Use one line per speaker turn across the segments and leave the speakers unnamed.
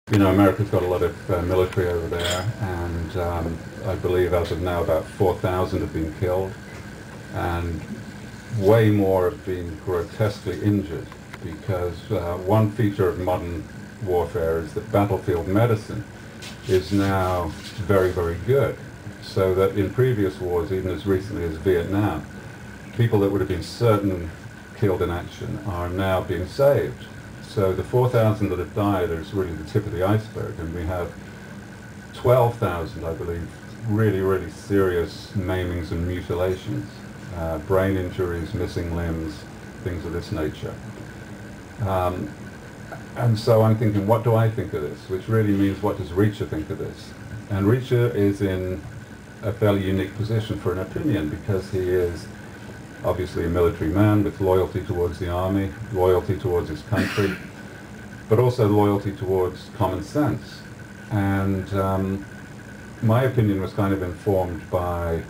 You know, America's got a lot of military over there, and I believe as of now about 4,000 have been killed, and way more have been grotesquely injured, because one feature of modern warfare is that battlefield medicine is now very, very good. So that in previous wars, even as recently as Vietnam, people that would have been certain killed in action are now being saved. So the 4,000 that have died is really the tip of the iceberg, and we have 12,000, I believe, really, really serious maimings and mutilations, brain injuries, missing limbs, things of this nature. And so I'm thinking, what do I think of this? Which really means, what does Reacher think of this? And Reacher is in a fairly unique position for an opinion, because he is obviously a military man with loyalty towards the army, loyalty towards his country, but also loyalty towards common sense. And my opinion was kind of informed by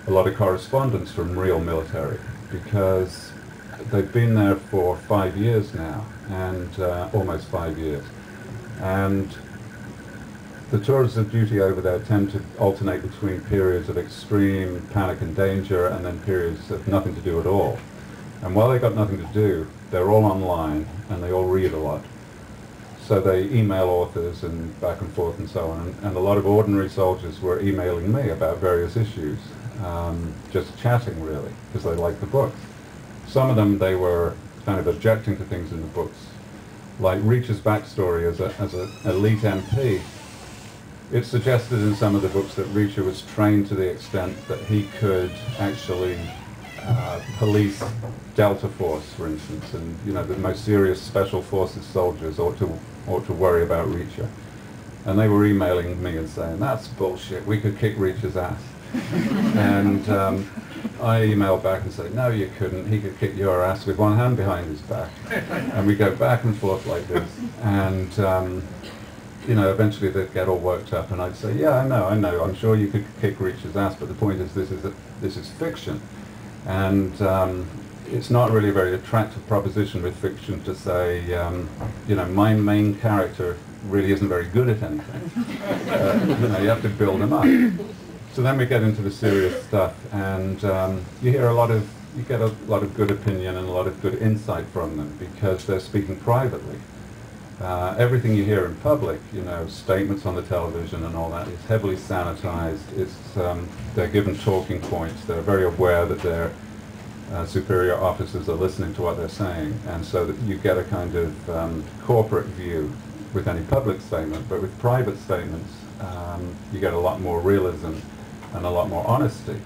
a lot of correspondence from real military, because they've been there for 5 years now, and almost 5 years. And the tours of duty over there tend to alternate between periods of extreme panic and danger and then periods of nothing to do at all. And while they've got nothing to do, they're all online and they all read a lot. So they email authors and back and forth and so on. And a lot of ordinary soldiers were emailing me about various issues, just chatting really, because they liked the books. Some of them, they were kind of objecting to things in the books, like Reacher's backstory as an elite MP. It's suggested in some of the books that Reacher was trained to the extent that he could actually police Delta Force, for instance, and you know, the most serious special forces soldiers ought to worry about Reacher. And they were emailing me and saying, that's bullshit, we could kick Reacher's ass. And I emailed back and said, no, you couldn't, he could kick your ass with one hand behind his back. And we go back and forth like this, and you know, eventually they'd get all worked up, and I'd say, yeah, I know, I'm sure you could kick Reacher's ass, but the point is this is fiction. And it's not really a very attractive proposition with fiction to say, you know, my main character really isn't very good at anything. You know, you have to build him up. So then we get into the serious stuff, and you get a lot of good opinion and a lot of good insight from them, because they're speaking privately. Everything you hear in public, you know, statements on the television and all that, is heavily sanitized. It's, they're given talking points. They're very aware that their superior officers are listening to what they're saying, and so that you get a kind of corporate view with any public statement. But with private statements, you get a lot more realism and a lot more honesty.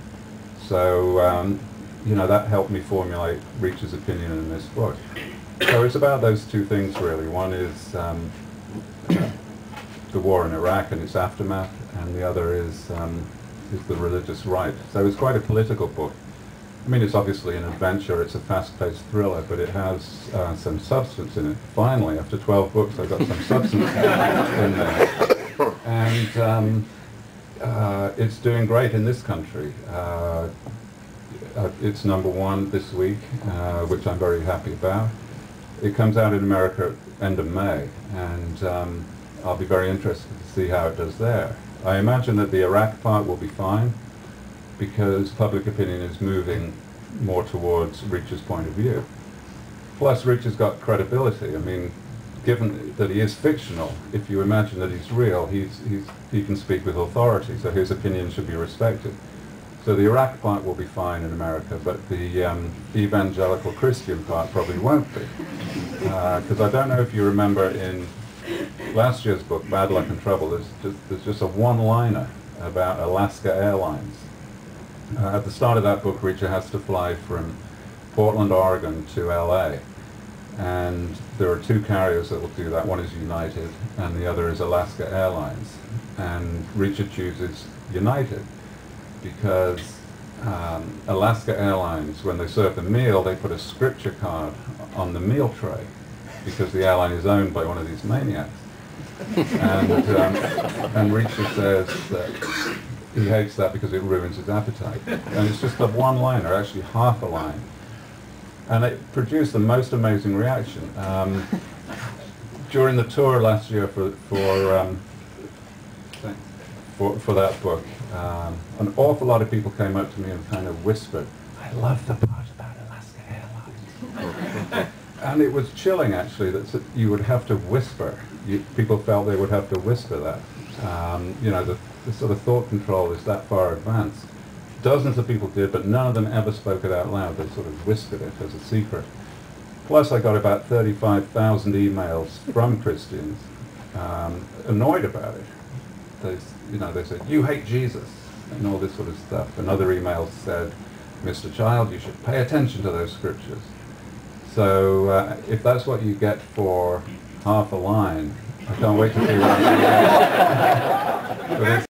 So, you know, that helped me formulate Reacher's opinion in this book. So it's about those two things really. One is the war in Iraq and its aftermath, and the other is the religious right. So it's quite a political book. I mean, it's obviously an adventure, it's a fast-paced thriller, but it has some substance in it. Finally, after 12 books, I've got some substance in there. And it's doing great in this country. It's #1 this week, which I'm very happy about. It comes out in America end of May, and I'll be very interested to see how it does there. I imagine that the Iraq part will be fine, because public opinion is moving more towards Reacher's point of view. Plus, Reacher's got credibility. I mean, given that he is fictional, if you imagine that he's real, he can speak with authority, so his opinion should be respected. So the Iraq part will be fine in America, but the evangelical Christian part probably won't be. Because I don't know if you remember in last year's book, Bad Luck and Trouble, there's just a one-liner about Alaska Airlines. At the start of that book, Reacher has to fly from Portland, Oregon to LA. And there are two carriers that will do that. One is United, and the other is Alaska Airlines. And Reacher chooses United, because Alaska Airlines, when they serve the meal, they put a scripture card on the meal tray, because the airline is owned by one of these maniacs. And Reacher says that he hates that because it ruins his appetite. And it's just a one-liner, actually half a line. And it produced the most amazing reaction. during the tour last year for that book, an awful lot of people came up to me and kind of whispered, "I love the part about Alaska Airlines." And it was chilling, actually, that you would have to whisper. People felt they would have to whisper that. You know, the sort of thought control is that far advanced. Dozens of people did, but none of them ever spoke it out loud. They sort of whispered it as a secret. Plus, I got about 35,000 emails from Christians annoyed about it. They said, "You hate Jesus," and all this sort of stuff. And other emails said, "Mr. Child, you should pay attention to those scriptures." So if that's what you get for half a line, I can't wait to see what